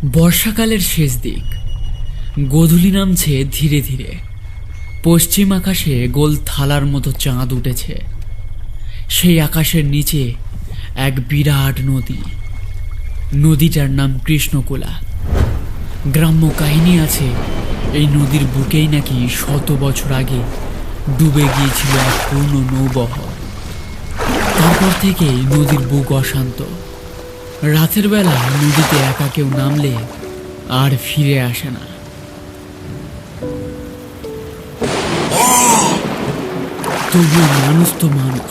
বর্ষাকালের শেষ দিক, গোধূলি নামছে ধীরে ধীরে। পশ্চিম আকাশে গোল থালার মতো চাঁদ উঠেছে। সেই আকাশের নিচে এক বিরাট নদী। নদীটার নাম কৃষ্ণকুলা। গ্রাম্য কাহিনী আছে, এই নদীর বুকেই নাকি 100 বছর আগে ডুবে গিয়েছিল এক পূর্ণ নৌবহর। তারপর থেকেই নদীর বুক অশান্ত। রাতের বেলা নদীতে একা কেউ নামলে আর ফিরে আসে না। তবুও মানুষ তো মানুষ,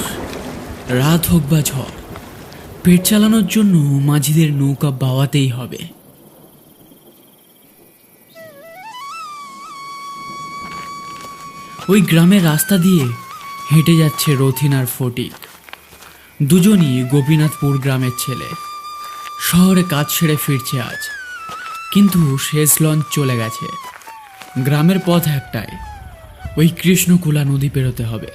রাত হোক বা ঝড়, পেট চালানোর জন্য মাঝিদের নৌকা বাওয়াতেই হবে। ওই গ্রামের রাস্তা দিয়ে হেঁটে যাচ্ছে রথিন আর ফটিক। দুজনই গোপীনাথপুর গ্রামের ছেলে। শহরে কাজ সেরে ফিরছে আজ, কিন্তু শেষ লঞ্চ চলে গেছে। গ্রামের পথ একটাই, ওই কৃষ্ণকুলা নদী পেরোতে হবে।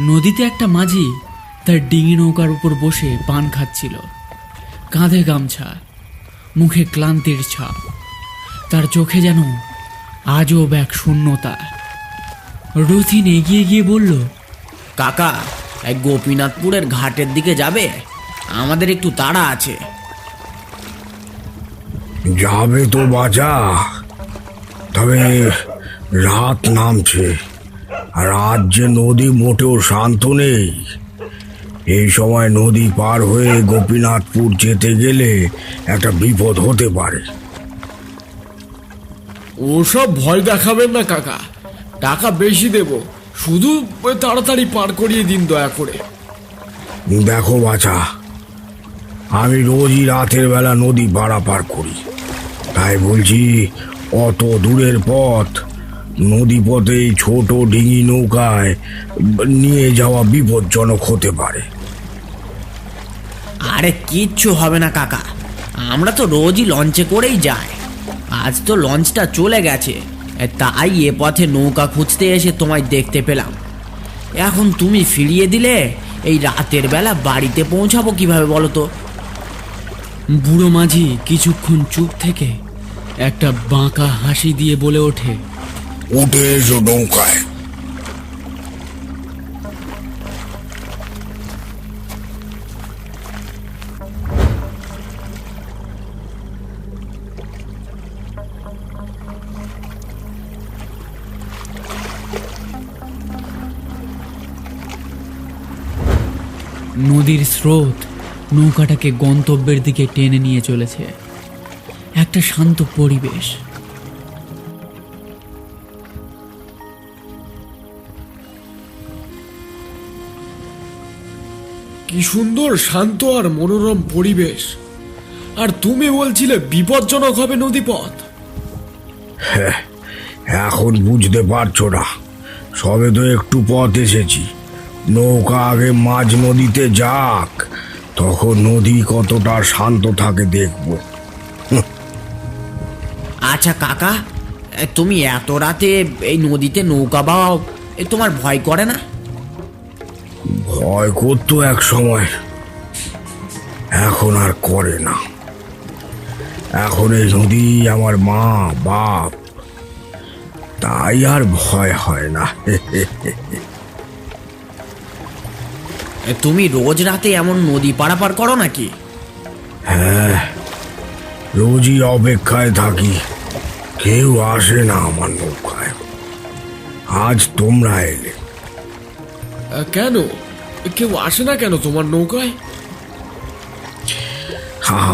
নদীতে একটা মাঝি তার ডিঙি নৌকার উপর বসে পান খাচ্ছিল। কাঁধে গামছা, মুখে ক্লান্তির ছাপ, তার চোখে যেন আজব এক শূন্যতা। রথিন এগিয়ে গিয়ে বলল, কাকা, এই গোপীনাথপুরের ঘাটের দিকে যাবে? আমাদের একটু তাড়া আছে। যাবে তো বাজা, তবে রাত নামছে, আর আজ যে নদী মোটেও শান্ত নেই। এই সময় নদী পার হয়ে গোপীনাথপুর যেতে গেলে একটা বিপদ হতে পারে। ওসব ভয় দেখাবেন না কাকা, টাকা বেশি দেব, শুধু তাড়াতাড়ি পার করিয়ে দিন দয়া করে। দেখো বাছা, আমি রোজই রাতের বেলা নদী পারাপার করি, তাই বলছি অত দূরের পথ নদী পথেই ছোট ডিঙি নৌকায় নিয়ে যাওয়া বিপজ্জনক হতে পারে। আরে কিচ্ছু হবে না কাকা, আমরা তো রোজই লঞ্চে করেই যাই। আজ তো লঞ্চটা চলে গেছে, তাই এ পথে নৌকা খুঁজতে এসে তোমায় দেখতে পেলাম। এখন তুমি ফিরিয়ে দিলে এই রাতের বেলা বাড়িতে পৌঁছাবো কিভাবে বলো তো? বুড়ো মাঝি কিছুক্ষণ চুপ থেকে একটা বাঁকা হাসি দিয়ে বলে ওঠে, উঠে এসো নৌকায়। নদীর স্রোত নৌকাটাকে গন্তব্যের দিকে টেনে নিয়ে চলেছে। একটা শান্ত পরিবেশ। কি সুন্দর শান্ত আর মনোরম পরিবেশ। আর তুমি বলছিলে বিপজ্জনক হবে নদীপথ। এখন বুঝতে পারছো না, সবে তো একটু পথ এসেছি। নৌকা আগে মাঝ নদীতে যাক, তখন নদী কতটা শান্ত থাকে দেখব। আচ্ছা কাকা, তুমি এত রাতে এই নদীতে নৌকা বাও, তোমার ভয় করে না? ভয় করতো এক সময়, এখন আর করে না। এখন এই নদী আমার মা বাপ, তাই আর ভয় হয় না। তুমি রোজ রাতে এমন নদী পারাপার করো নাকি? হ্যাঁ, রোজই অপেক্ষায় থাকি, কেউ আসে না আমার নৌকায়। আজ তোমরা এলে। কেন কেউ আসে না কেন তোমার নৌকায়?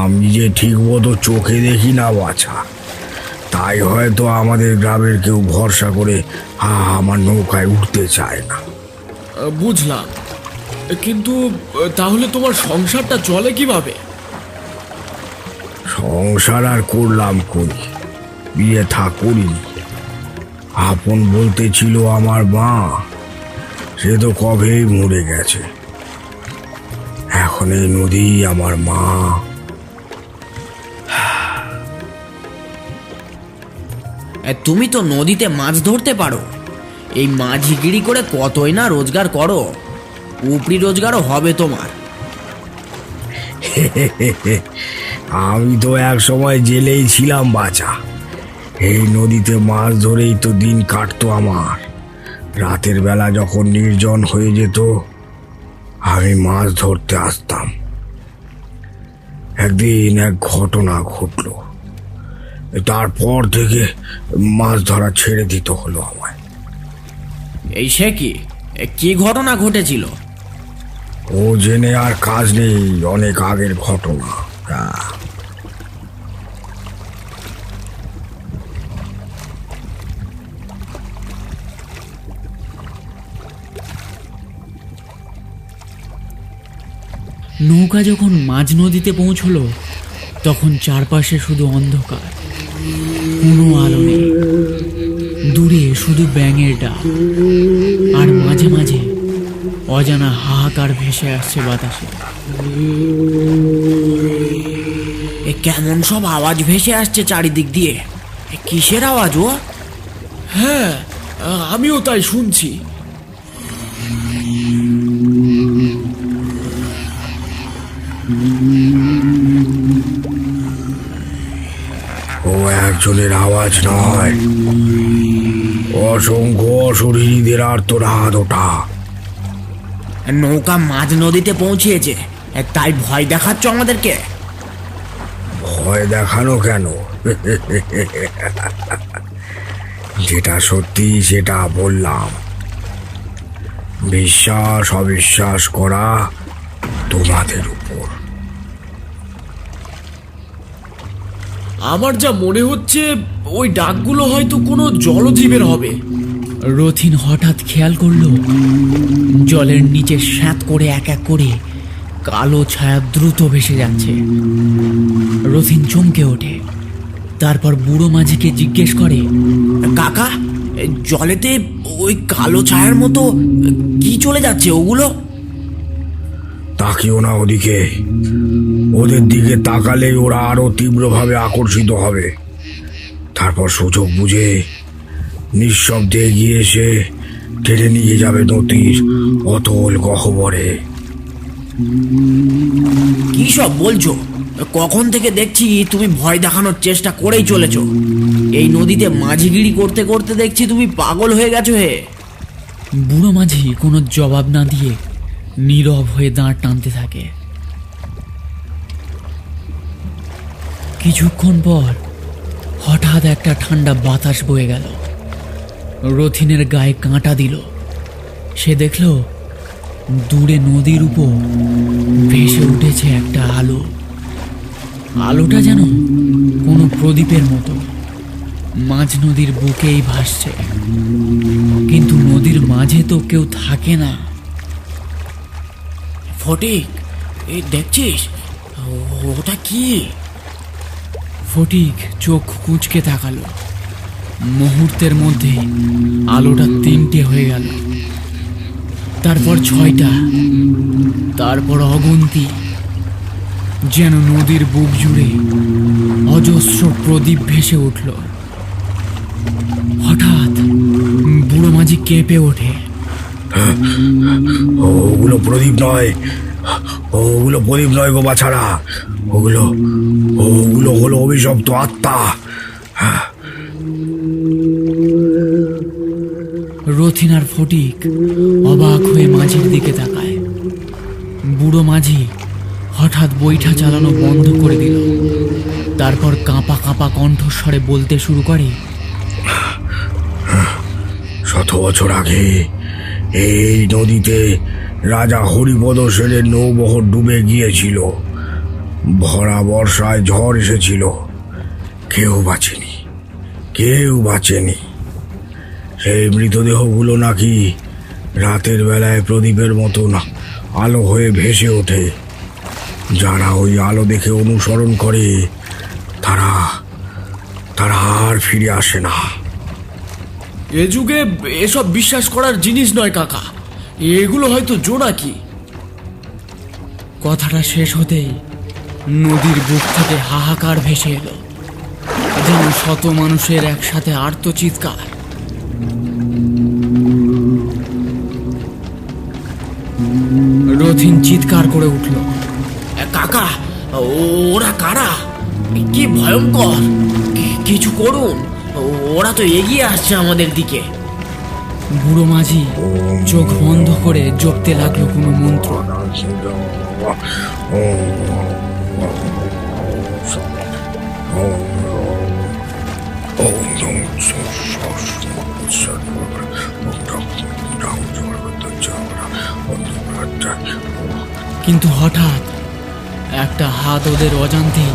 আমি যে ঠিক মতো চোখে দেখি না বাছা, তাই হয়তো আমাদের গ্রামের কেউ ভরসা করে আমার নৌকায় উঠতে চায় না। বুঝলাম, কিন্তু তাহলে তোমার সংসারটা চলে কিভাবে? সংসার আর করলাম করি, বিয়ে থা করিনি। আপন বলতে ছিল আমার মা, সে তো কবেই মরে গেছে। এখন এই নদী আমার মা। তুমি তো নদীতে মাছ ধরতে পারো, এই মাঝিগিরি করে কতই না রোজগার করো, উপরি রোজগারও হবে তোমার। আমি তো এক সময় জেলেই ছিলাম বাছা। এই নদীতে মাছ ধরেই তো দিন কাটতো আমার। রাতের বেলা যখন নির্জন হয়ে যেত, আমি মাছ ধরতে আসতাম। একদিন এক ঘটনা ঘটলো, তারপর থেকে মাছ ধরা ছেড়ে দিতে হলো আমায়। এই সে কি, কি ঘটনা ঘটেছিল? ও জেনে আর কাজ নেই, অনেক আগের ঘটনা। নৌকা যখন মাঝ নদীতে পৌঁছলো, তখন চারপাশে শুধু অন্ধকার, কোনো আলো নেই। দূরে শুধু ব্যাঙের ডাক, আর মাঝে মাঝে অজানা হাহাকার ভেসে আসছে বাতাসে। এ কেমন সব আওয়াজ ভেসে আসছে চারিদিক দিয়ে। কিসের আওয়াজ ও? হ্যাঁ, আমিও তাই শুনছি। ও একজনের আওয়াজ নয়, অসংখ্য অশরীরীদের আর্তনাদ ওটা। নৌকা মাঝ নদীতে পৌঁছিয়েছে, তাই ভয় দেখাচ্ছ আমাদেরকে? ভয় দেখানো কেন? যেটা সত্যি সেটা বললাম। বিশ্বাস অবিশ্বাস করা তোমাদের উপর। আমার যা মনে হচ্ছে ওই ডাকগুলো হয়তো কোনো জলজীবের হবে। রথিন হঠাৎ খেয়াল করলো জলের নিচে স্যাঁত করে এক এক করে কালো ছায়া দ্রুত ভেসে যাচ্ছে। রথিন চমকে ওঠে, তারপর বুড়ো মাঝিকে জিজ্ঞেস করে, কাকা, জলেতে ওই কালো ছায়ার মতো কি চলে যাচ্ছে ওগুলো? তাকিও না ওদিকে, ওদের দিকে তাকালেই ওরা আরো তীব্রভাবে আকর্ষিত হবে। তারপর সুযোগ বুঝে নিঃশব্দে এগিয়ে এসে টেনে নিয়ে যাবে নদীর অতল গহ্বরে। কি সব বলছো? কখন থেকে দেখছি তুমি ভয় দেখানোর চেষ্টা করেই চলেছ। এই নদীতে মাঝিগিরি করতে করতে দেখছি তুমি পাগল হয়ে গেছো হে। বুড়ো মাঝি কোনো জবাব না দিয়ে নীরব হয়ে দাঁড় টানতে থাকে। কিছুক্ষণ পর হঠাৎ একটা ঠান্ডা বাতাস বয়ে গেল। রথিনের গায়ে কাঁটা দিল। সে দেখল দূরে নদীর উপর ভেসে উঠেছে একটা আলো। আলোটা যেন কোনো প্রদীপের মতো মাঝ নদীর বুকেই ভাসছে, কিন্তু নদীর মাঝে তো কেউ থাকে না। ফটিক, এই দেখছিস ওটা কি? ফটিক চোখ কুঁচকে তাকালো। মুহূর্তের মধ্যে আলোটা 3টে হয়ে গেল, তারপর 6টা, তারপর অগুন্তি। যেন নদীর বুক জুড়ে অজস্র প্রদীপ ভেসে উঠল। হঠাৎ বুড়ো মাঝি কেঁপে ওঠে। ওগুলো প্রদীপ নয়, ওগুলো প্রদীপ নয় গো বাছারা। ওগুলো ওগুলো হলো অভিশপ্ত আত্মা। রথিন আর ফটিক অবাক হয়ে মাঝির দিকে তাকায়। বুড়ো মাঝি হঠাৎ বৈঠা চালানো বন্ধ করে দিল। তারপর কাঁপা কাঁপা কণ্ঠস্বরে বলতে শুরু করে, 100 বছর আগে এই নদীতে রাজা হরিপদ সেনের নৌবহর ডুবে গিয়েছিল। ভরা বর্ষায় ঝড় এসেছিল, কেউ বাঁচেনি, কেউ বাঁচেনি। সেই মৃতদেহগুলো নাকি রাতের বেলায় প্রদীপের মতন আলো হয়ে ভেসে ওঠে। যারা ওই আলো দেখে অনুসরণ করে তারা তারা আর ফিরে আসে না। এ যুগে এসব বিশ্বাস করার জিনিস নয় কাকা, এগুলো হয়তো জোনাকি। কথাটা শেষ হতেই নদীর বুক থেকে হাহাকার ভেসে এলো, যেন শত মানুষের একসাথে আর্তচিৎকার। রথিন চিৎকার করে উঠল, কাকা, ওরা কারা? কি ভয়ঙ্কর! কিছু করুন, ওরা তো এগিয়ে আসছে আমাদের দিকে। বুড়ো মাঝি চোখ বন্ধ করে জপতে লাগলো কোনো মন্ত্র। কিন্তু হঠাৎ একটা হাত ওদের অজান্তেই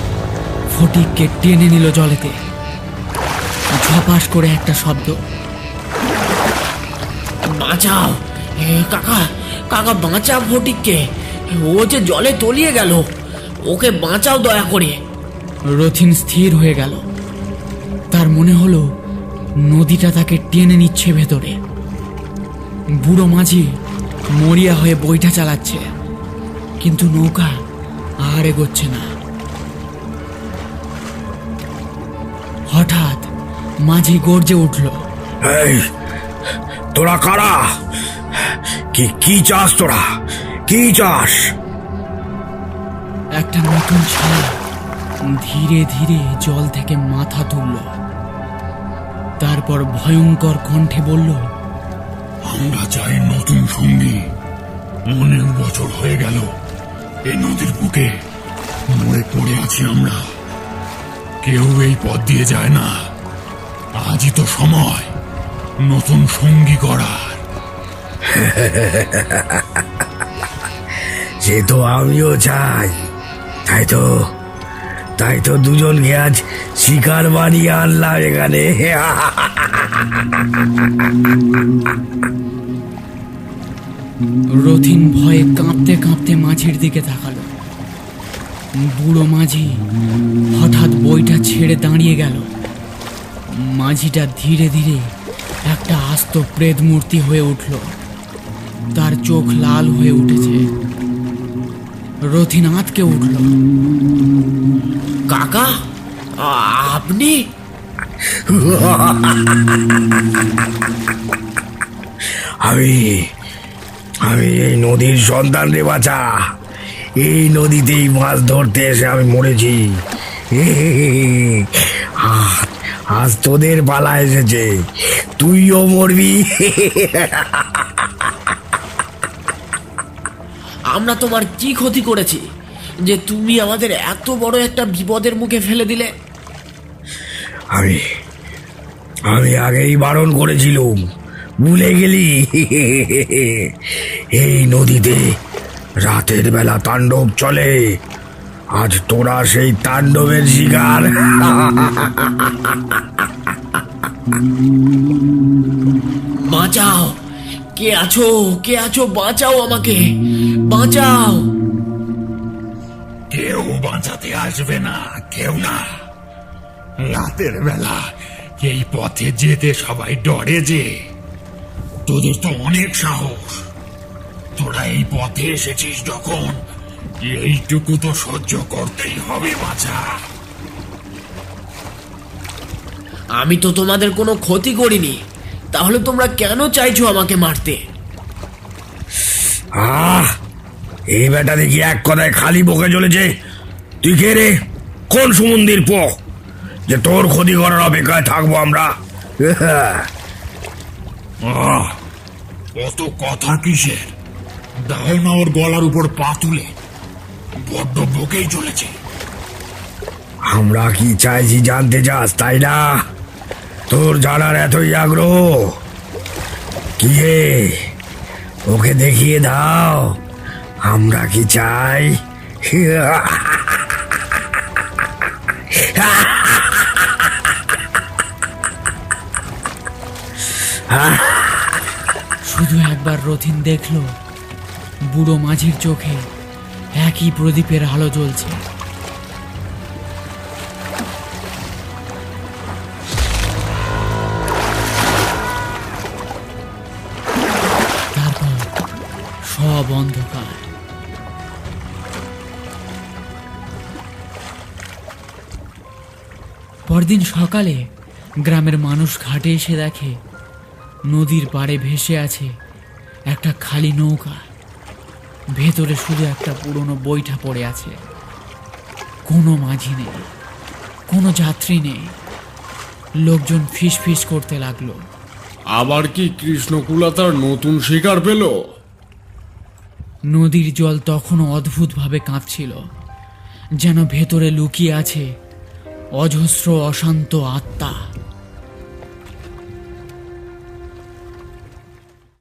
ফটিককে টেনে নিল জলেতে। ঝপাস করে একটা শব্দ। বাঁচাও কাকা, কাকা বাঁচাও ফটিককে, ও যে জলে তলিয়ে গেল, ওকে বাঁচাও দয়া করে। রথিন স্থির হয়ে গেল। তার মনে হলো নদীটা তাকে টেনে নিচ্ছে ভেতরে। বুড়ো মাঝি মরিয়া হয়ে বইটা চালাচ্ছে, কিন্তু নৌকা আর এগোচ্ছে না। হঠাৎ মাঝি গর্জে উঠল, এই তোরা কারা? কি চাস তোরা? কি চাস? একটা নতুন ছায়া ধীরে ধীরে জল থেকে মাথা তুলল। তারপর ভয়ঙ্কর কণ্ঠে বলল, আমরা চাই নতুন সঙ্গী। অনেক বছর হয়ে গেল এই নদীর বুকে মরে পড়ে আছি আমরা, কেউ এই পথ দিয়ে যায় না। আজই তো সময় নতুন সঙ্গী করার। সে তো আমিও চাই। তাই তো দুজনকে আজ শিকার বানিয়ে আনলাম এখানে। রথিন ভয়ে কাঁপতে কাঁপতে মাঝির দিকে তাকালো। বুড়ো মাঝি হঠাৎ বইটা ছেড়ে দাঁড়িয়ে গেল। মাঝিটা ধীরে ধীরে একটা আস্ত প্রেত মূর্তি হয়ে উঠল। তার চোখ লাল হয়ে উঠেছে। রথিন আঁতকে উঠল। কাকা, আপনি? আমি এই নদীর সন্তান রে বাছা। এই নদীতেই মাছ ধরতে এসে আমি মরেছি। আজ তোদের পালা এসেছে, তুইও মরবি। আমরা তোমার কি ক্ষতি করেছি যে তুমি আমাদের এত বড় একটা বিপদের মুখে ফেলে দিলে? আমি আগেই বারণ করেছিলুম, ভুলে গেলি? এই নদীতে রাতের বেলা তাণ্ডব চলে। আজ তোরা সেই তাণ্ডবের শিকার। বাঁচাও! কে আছো? কে আছো? বাঁচাও আমাকে, বাঁচাও! কেউ বাঁচাতে আসবে না, কেউ না। রাতের বেলা এই পথে যেতে সবাই ডরে যে। তোদের তো অনেক সাহস, তোরা এই পথে এসেছিস যখন, এইটুকু তো সহ্য করতেই হবে বাছা। আমি তো তোমাদের কোনো ক্ষতি করিনি, তাহলে তোমরা কেন চাইছো আমাকে মারতে? এই বেটা দেখি এক কথায় খালি বকে চলেছে। তুই কে রে? কোন সুমন্দির পো যে তোর ক্ষতি করার অপেক্ষায় থাকবো আমরা? অত কথা কিসের? দাও না ওর গলার উপর পা তুলে, বড্ড বকেই চলেছে। আমরা কি চাইছি জানতে চাস, তাই না? তোর জানার এতই আগ্রহ? কি হে, ওকে দেখিয়ে দাও আমরা কি চাই। শুধু একবার রথিন দেখল বুড়ো মাঝির চোখে একই প্রদীপের আলো জ্বলছে। তারপর সব অন্ধকার। পরদিন সকালে গ্রামের মানুষ ঘাটে এসে দেখে নদীর পাড়ে ভেসে আছে একটা খালি নৌকা। ভেতরে শুধু একটা পুরনো বৈঠা পড়ে আছে, কোনো মাঝি নেই। কোনো যাত্রী নেই। লোকজন ফিসফিস করতে লাগলো। আবার কি কৃষ্ণকুলা তার নতুন শিকার পেল? নদীর জল তখনও অদ্ভুতভাবে কাঁপছিল, যেন ভেতরে লুকিয়ে আছে অজস্র অশান্ত আত্মা।